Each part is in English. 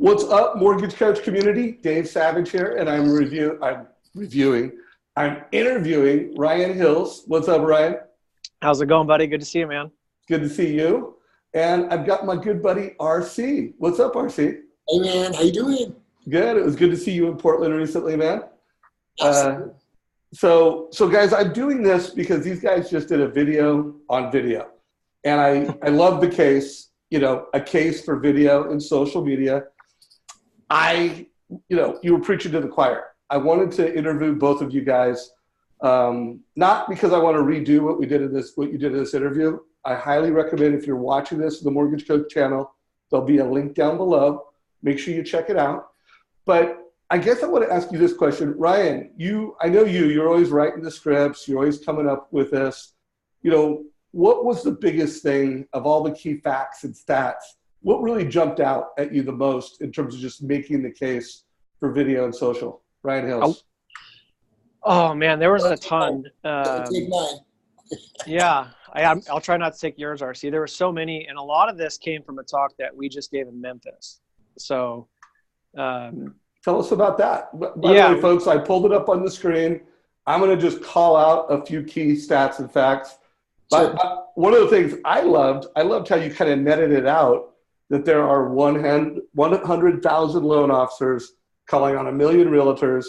What's up, Mortgage Coach community? Dave Savage here, and I'm interviewing Ryan Hills. What's up, Ryan? How's it going, buddy? Good to see you, man. Good to see you. And I've got my good buddy, RC. What's up, RC? Hey, man. How you doing? Good. It was good to see you in Portland recently, man. Absolutely. So guys, I'm doing this because these guys just did a video on video. And I love the case, a case for video and social media. You were preaching to the choir. I wanted to interview both of you guys, not because I want to redo what you did in this interview. I highly recommend, if you're watching this on the Mortgage Coach channel, there'll be a link down below. Make sure you check it out. But I guess I want to ask you this question. Ryan, I know you're always writing the scripts. You're always coming up with this. What was the biggest thing of all the key facts and stats? What really jumped out at you the most in terms of just making the case for video and social? Ryan Hills. Oh man, there was a ton. Take mine. Yeah, I'll try not to take yours, RC. There were so many, and a lot of this came from a talk that we just gave in Memphis. So, tell us about that. By the way, folks, I pulled it up on the screen. I'm going to just call out a few key stats and facts. But one of the things I loved how you kind of netted it out, that there are 100,000 loan officers calling on 1 million realtors,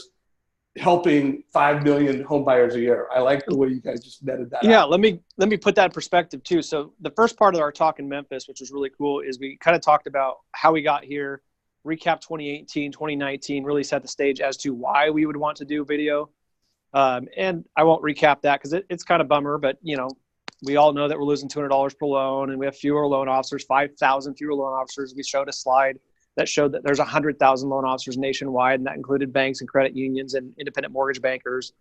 helping 5 million home buyers a year. I like the way you guys just netted that out. Yeah, let me put that in perspective too. So the first part of our talk in Memphis, which was really cool, is we kind of talked about how we got here, recap 2018, 2019, really set the stage as to why we would want to do video. And I won't recap that because it's kind of bummer, but we all know that we're losing $200 per loan, and we have fewer loan officers, 5,000 fewer loan officers. We showed a slide that showed that there's 100,000 loan officers nationwide, and that included banks and credit unions and independent mortgage bankers,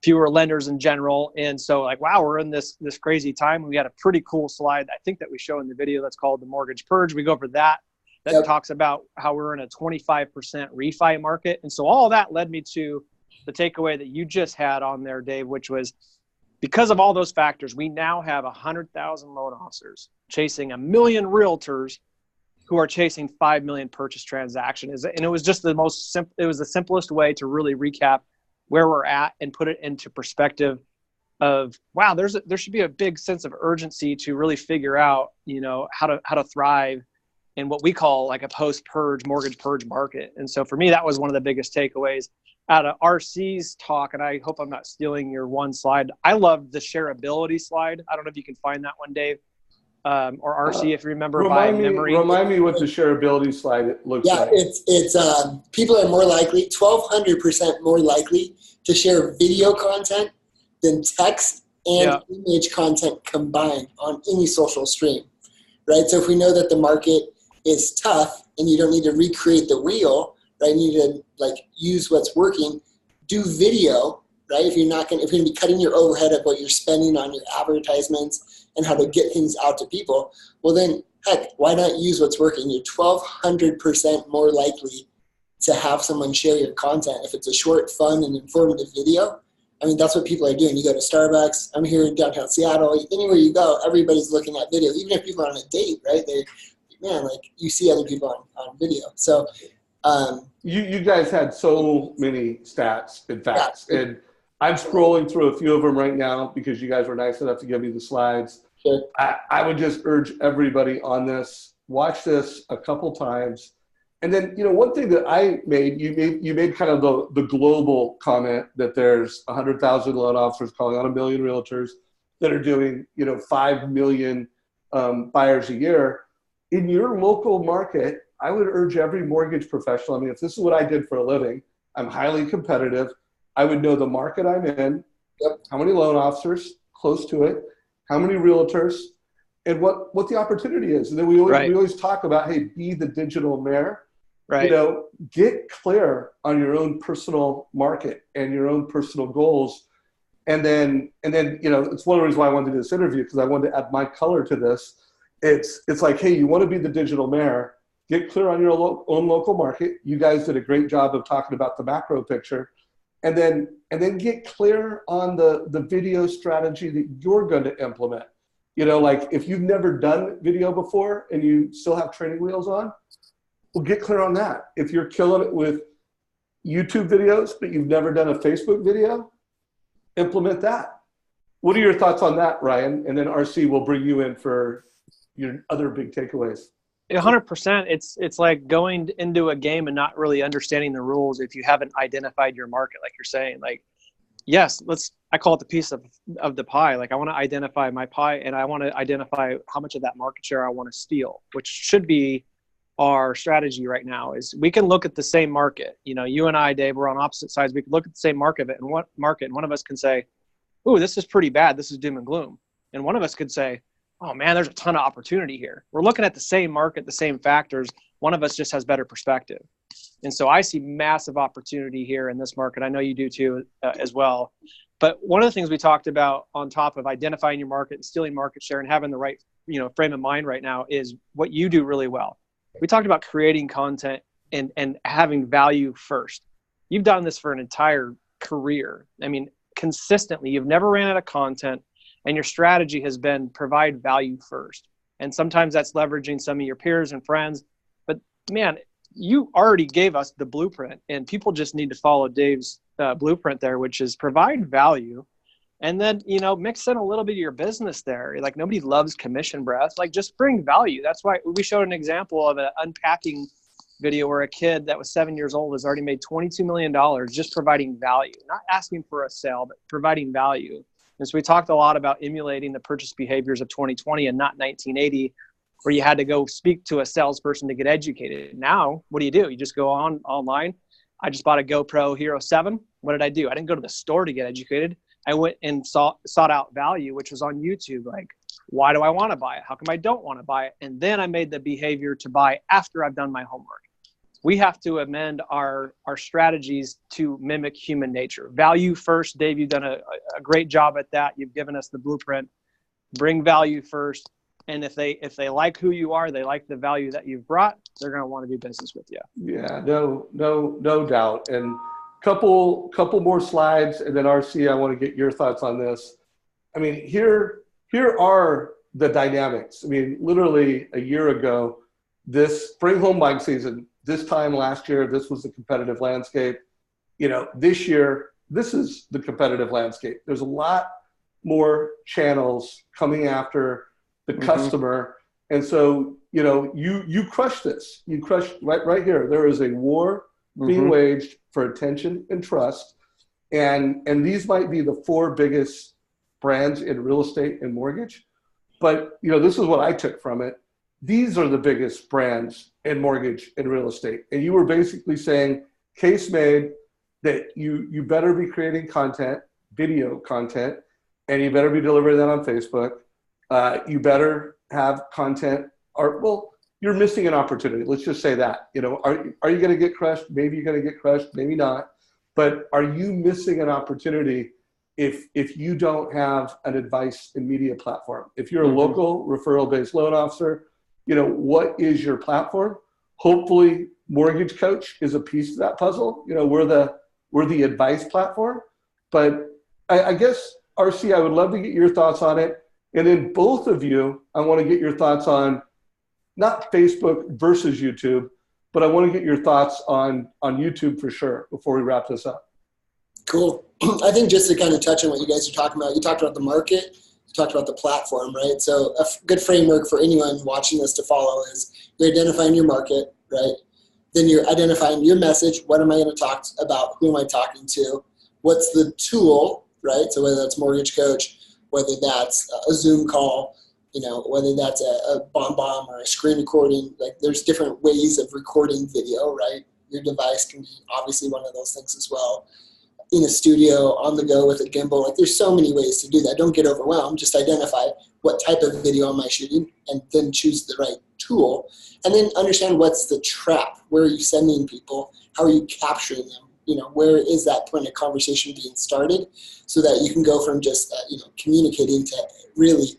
fewer lenders in general. And so wow, we're in this crazy time. We had a pretty cool slide, I think, that we show in the video that's called the Mortgage Purge. We go over that. That talks about how we're in a 25% refi market. And so all that led me to the takeaway that you just had on there, Dave, which was, because of all those factors, we now have 100,000 loan officers chasing 1 million realtors who are chasing 5 million purchase transactions. And it was just it was the simplest way to really recap where we're at and put it into perspective of, wow, there should be a big sense of urgency to really figure out, how to thrive in what we call like a post-purge, mortgage purge market. And so for me, that was one of the biggest takeaways out of RC's talk. And I hope I'm not stealing your one slide. I loved the shareability slide. I don't know if you can find that one, Dave, or RC, if you remember by memory. Remind me what the shareability slide looks like. Yeah, it's people are more likely, 1,200% more likely to share video content than text and image content combined on any social stream, right? So if we know that the market is tough and you don't need to recreate the wheel, right? You need to use what's working, do video, right? If you're going to be cutting your overhead of what you're spending on your advertisements and how to get things out to people, well then, heck, why not use what's working? You're 1,200% more likely to have someone share your content. If it's a short, fun, and informative video, I mean, that's what people are doing. You go to Starbucks, I'm here in downtown Seattle, anywhere you go, everybody's looking at video. Even if people are on a date, right? You see other people on video. So you guys had so many stats and facts, and I'm scrolling through a few of them right now because you guys were nice enough to give me the slides. Sure. I would just urge everybody on this, watch this a couple times. And then, one thing that I made, you made kind of the global comment that there's 100,000 loan officers calling on 1 million realtors that are doing, 5 million buyers a year. In your local market, I would urge every mortgage professional, I mean, if this is what I did for a living, I'm highly competitive. I would know the market I'm in, how many loan officers close to it, how many realtors, and what the opportunity is. And then we always talk about, hey, be the digital mayor. Right. Get clear on your own personal market and your own personal goals. And then it's one of the reasons why I wanted to do this interview, because I wanted to add my color to this. It's like, hey, you want to be the digital mayor, get clear on your own local market. You guys did a great job of talking about the macro picture. And then get clear on the video strategy that you're going to implement. If you've never done video before and you still have training wheels on, well, get clear on that. If you're killing it with YouTube videos, but you've never done a Facebook video, implement that. What are your thoughts on that, Ryan? And then RC will bring you in for your other big takeaways. 100%. It's like going into a game and not really understanding the rules if you haven't identified your market, like you're saying. Like, yes, I call it the piece of the pie. Like, I want to identify my pie, and I want to identify how much of that market share I want to steal, which should be our strategy right now. Is we can look at the same market. You know, you and I, Dave, we're on opposite sides. We can look at the same market, and one of us can say, "Ooh, this is pretty bad. This is doom and gloom," and one of us could say, "Oh man, there's a ton of opportunity here." We're looking at the same market, the same factors. One of us just has better perspective. And so I see massive opportunity here in this market. I know you do too, as well. But one of the things we talked about on top of identifying your market and stealing market share and having the right, frame of mind right now is what you do really well. We talked about creating content and having value first. You've done this for an entire career. I mean, consistently, you've never ran out of content, and your strategy has been provide value first. And sometimes that's leveraging some of your peers and friends. But man, you already gave us the blueprint, and people just need to follow Dave's blueprint there, which is provide value. And then, mix in a little bit of your business there. Like, nobody loves commission breath. Like, just bring value. That's why we showed an example of an unpacking video where a kid that was 7 years old has already made $22 million just providing value, not asking for a sale, but providing value. And so we talked a lot about emulating the purchase behaviors of 2020 and not 1980, where you had to go speak to a salesperson to get educated. Now, what do? You just go online. I just bought a GoPro Hero 7. What did I do? I didn't go to the store to get educated. I went and sought out value, which was on YouTube. Like, why do I want to buy it? How come I don't want to buy it? And then I made the behavior to buy after I've done my homework. We have to amend our strategies to mimic human nature. Value first. Dave, you've done a great job at that. You've given us the blueprint. Bring value first. And if they like who you are, they like the value that you've brought, they're going to want to do business with you. Yeah, no doubt. And couple more slides, and then RC, I want to get your thoughts on this. I mean, here are the dynamics. I mean, literally a year ago, this spring home buying season, this time last year, this was the competitive landscape. This year, this is the competitive landscape. There's a lot more channels coming after the customer. And so, you crush this. You crush right here. There is a war being waged for attention and trust. And these might be the 4 biggest brands in real estate and mortgage. But, this is what I took from it. These are the biggest brands in mortgage and real estate. And you were basically saying, case made, that you better be creating content, video content, and you better be delivering that on Facebook. You better have content, you're missing an opportunity. Let's just say that. Are you going to get crushed? Maybe you're going to get crushed, maybe not. But are you missing an opportunity if you don't have an advice and media platform? If you're a local referral-based loan officer, what is your platform? Hopefully, Mortgage Coach is a piece of that puzzle. We're the advice platform. But I guess, RC, I would love to get your thoughts on it. And then both of you, I want to get your thoughts on not Facebook versus YouTube, but I want to get your thoughts on YouTube for sure before we wrap this up. Cool. I think just to kind of touch on what you guys are talking about, you talked about the market, you talked about the platform, right? So a good framework for anyone watching this to follow is you're identifying your market, right? Then you're identifying your message. What am I going to talk about? Who am I talking to? What's the tool, right? So whether that's Mortgage Coach, whether that's a Zoom call, whether that's a bomb or a screen recording, like there's different ways of recording video, right? Your device can be obviously one of those things as well. In a studio, on the go with a gimbal, like there's so many ways to do that. Don't get overwhelmed. Just identify what type of video am I shooting and then choose the right tool. And then understand what's the trap. Where are you sending people? How are you capturing them? Where is that point of conversation being started so that you can go from just, communicating to really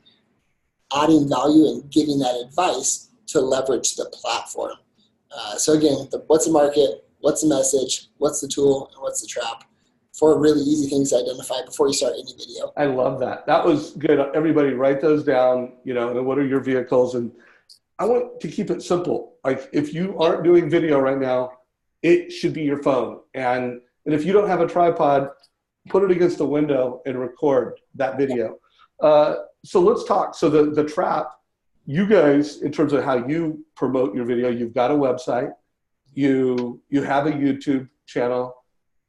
adding value and giving that advice to leverage the platform. So again, what's the market, what's the message, what's the tool, and what's the trap? 4 really easy things to identify before you start any video. I love that. That was good. Everybody write those down, and what are your vehicles? And I want to keep it simple. Like if you aren't doing video right now, it should be your phone. And if you don't have a tripod, put it against the window and record that video. So let's talk. So the trap, you guys, in terms of how you promote your video, you've got a website, you have a YouTube channel,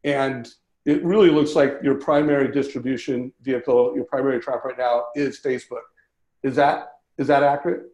and it really looks like your primary distribution vehicle, your primary trap right now is Facebook. Is that accurate?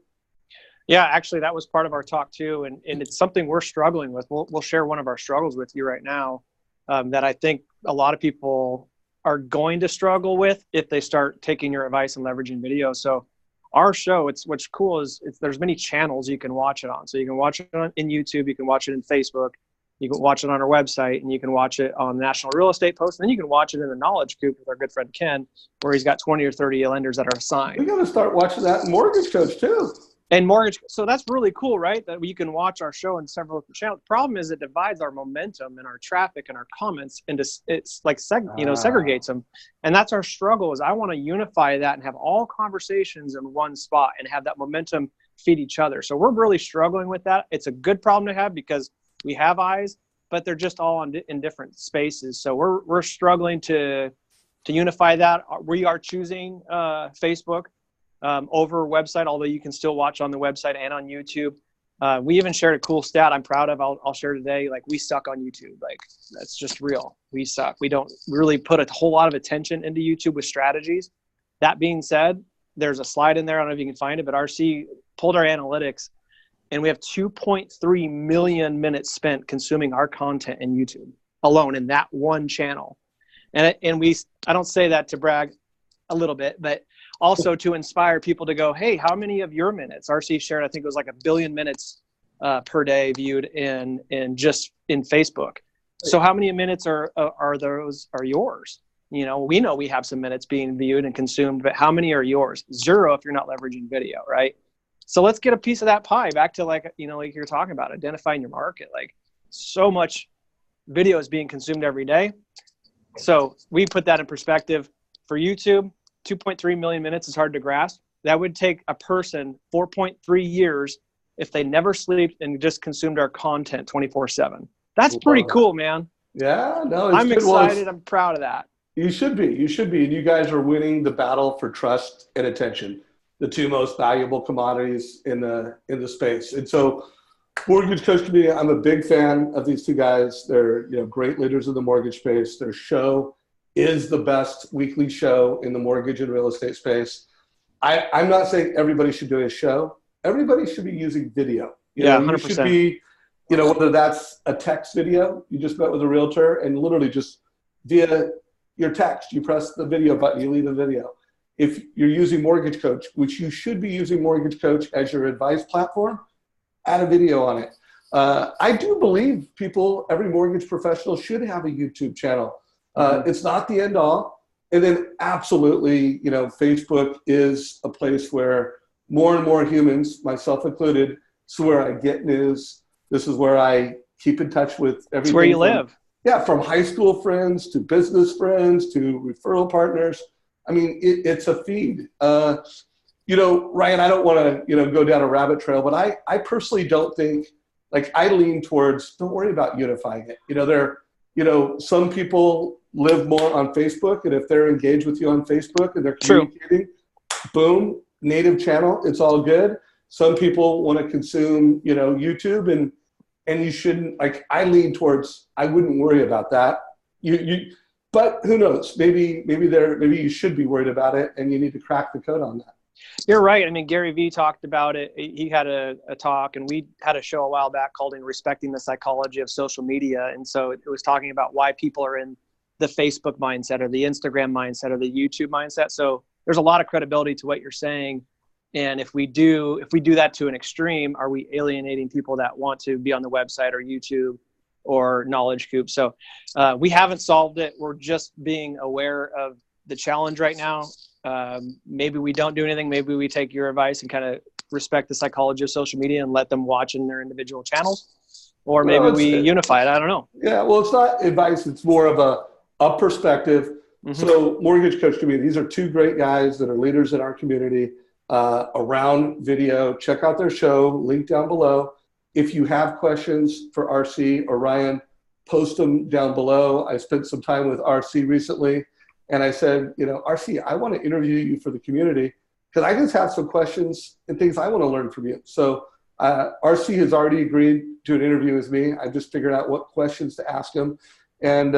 Yeah, actually, that was part of our talk too, and it's something we're struggling with. We'll share one of our struggles with you right now that I think a lot of people are going to struggle with if they start taking your advice and leveraging video. So our show, what's cool is there's many channels you can watch it on. So you can watch it in YouTube, you can watch it in Facebook, you can watch it on our website, and you can watch it on National Real Estate Post, and then you can watch it in the Knowledge Coop with our good friend Ken, where he's got 20 or 30 lenders that are assigned. We got to start watching that in Mortgage Coach too. And mortgage, so that's really cool, right? That you can watch our show in several different channels. The problem is it divides our momentum and our traffic and our comments into, it's like, segregates them. And that's our struggle is I want to unify that and have all conversations in one spot and have that momentum feed each other. So we're really struggling with that. It's a good problem to have because we have eyes, but they're just all in different spaces. So we're struggling to unify that. We are choosing Facebook over website, although you can still watch on the website and on YouTube. We even shared a cool stat I'm proud of. I'll share today. Like we suck on YouTube. Like that's just real. We suck. We don't really put a whole lot of attention into YouTube with strategies. That being said, there's a slide in there. I don't know if you can find it, but RC pulled our analytics and we have 2.3 million minutes spent consuming our content in YouTube alone in that one channel. And I don't say that to brag a little bit, but also to inspire people to go, hey, how many of your minutes? RC shared, I think it was like 1 billion minutes per day viewed in Facebook. So how many minutes are yours? You know we have some minutes being viewed and consumed, but how many are yours? 0 if you're not leveraging video, right? So let's get a piece of that pie. Back to like you're talking about identifying your market. Like so much video is being consumed every day. So we put that in perspective for YouTube. 2.3 million minutes is hard to grasp. That would take a person 4.3 years if they never slept and just consumed our content 24/7. That's pretty cool, man. Yeah, no, I'm excited. I'm proud of that. You should be. And you guys are winning the battle for trust and attention, the two most valuable commodities in the space. And so, Mortgage Coach community, I'm a big fan of these two guys. They're great leaders in the mortgage space. Their show is the best weekly show in the mortgage and real estate space. I'm not saying everybody should do a show. Everybody should be using video. 100%. You should be, whether that's a text video, you just met with a realtor and literally just via your text, you press the video button, you leave a video. If you're using Mortgage Coach, which you should be using Mortgage Coach as your advice platform, add a video on it. I do believe every mortgage professional should have a YouTube channel. It's not the end all. And then absolutely, Facebook is a place where more and more humans, myself included, this is where I get news. This is where I keep in touch with everything. It's where you live. Yeah, from high school friends to business friends to referral partners. I mean, it's a feed. Ryan, I don't want to, go down a rabbit trail, but I personally don't think, I lean towards, don't worry about unifying it. Some people live more on Facebook, and if they're engaged with you on Facebook and they're communicating, boom, native channel, it's all good. Some people want to consume, YouTube, and you shouldn't. I lean towards, I wouldn't worry about that. But who knows? Maybe you should be worried about it, and you need to crack the code on that. You're right. I mean, Gary Vee talked about it. He had a talk, and we had a show a while back called Respecting the Psychology of Social Media. And so it was talking about why people are in the Facebook mindset or the Instagram mindset or the YouTube mindset. So there's a lot of credibility to what you're saying. And if we do that to an extreme, are we alienating people that want to be on the website or YouTube or Knowledge Coop? So we haven't solved it. We're just being aware of the challenge right now. Maybe we don't do anything. Maybe we take your advice and kind of respect the psychology of social media and let them watch in their individual channels, or maybe we unify it. I don't know. Yeah. Well, it's not advice. It's more of a perspective. Mm-hmm. So Mortgage Coach community, these are two great guys that are leaders in our community. around video. Check out their show, link down below. If you have questions for RC or Ryan, post them down below. I spent some time with RC recently, and I said, you know, RC, I want to interview you for the community because I just have some questions and things I want to learn from you. So RC has already agreed to an interview with me. I just figured out what questions to ask him. And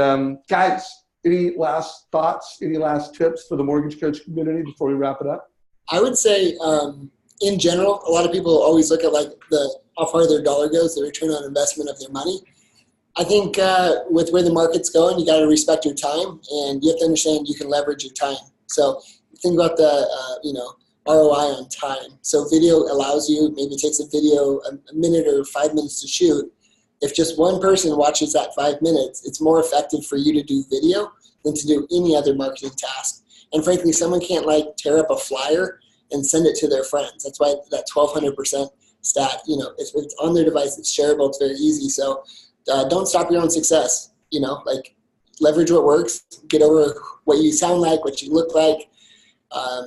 guys, any last thoughts, any last tips for the mortgage coach community before we wrap it up? I would say, in general, a lot of people always look at like how far their dollar goes, the return on investment of their money. I think with where the market's going, you got to respect your time, and you have to understand you can leverage your time. So think about the ROI on time. So video allows you, maybe it takes a video a minute or 5 minutes to shoot. If just one person watches that 5 minutes, it's more effective for you to do video than to do any other marketing task. And frankly, someone can't like tear up a flyer and send it to their friends. That's why that 1200% stat, you know, if it's on their device, it's shareable, it's very easy. So don't stop your own success, you know, like leverage what works, get over what you sound like, what you look like,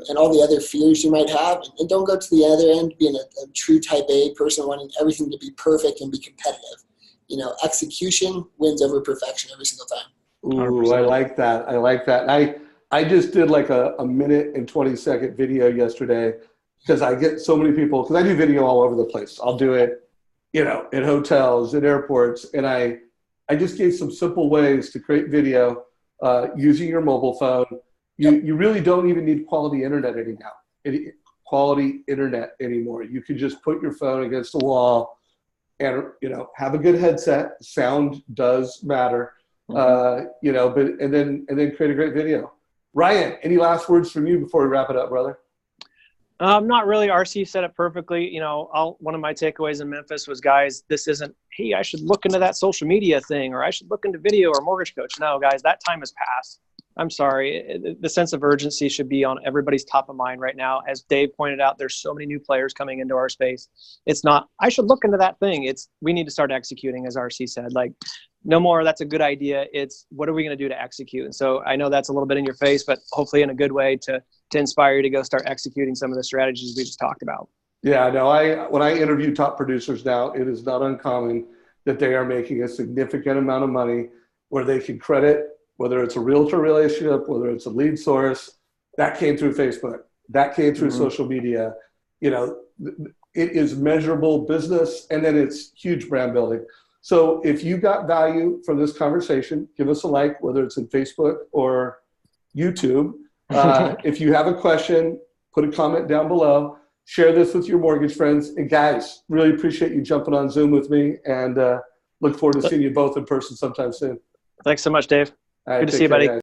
and all the other fears you might have. And don't go to the other end being a true type A person wanting everything to be perfect and be competitive. You know, execution wins over perfection every single time. Ooh, 100%. I like that. I like that. I just did like a minute and 20-second video yesterday because I get so many people, because I do video all over the place. I'll do it, you know, in hotels, in airports, and I just gave some simple ways to create video using your mobile phone. You really don't even need quality internet anymore. You can just put your phone against the wall and, you know, have a good headset. Sound does matter, you know, and then create a great video. Ryan, any last words from you before we wrap it up, brother? Not really. RC said it perfectly. You know, one of my takeaways in Memphis was, guys, this isn't, hey, I should look into that social media thing, or I should look into video or mortgage coach. No, guys, that time has passed. I'm sorry. The sense of urgency should be on everybody's top of mind right now. As Dave pointed out, there's so many new players coming into our space. It's not, I should look into that thing. It's, we need to start executing, as RC said. Like, no more, that's a good idea. It's, what are we going to do to execute? And so I know that's a little bit in your face, but hopefully in a good way to inspire you to go start executing some of the strategies we just talked about. Yeah, no, when I interview top producers now, it is not uncommon that they are making a significant amount of money where they can credit, whether it's a realtor relationship, whether it's a lead source, that came through Facebook, that came through social media. You know, it is measurable business, and then it's huge brand building. So if you got value from this conversation, give us a like, whether it's in Facebook or YouTube. If you have a question, put a comment down below. Share this with your mortgage friends. And guys, really appreciate you jumping on Zoom with me, and look forward to seeing you both in person sometime soon. Thanks so much, Dave. All right, good to see you, buddy. Guys.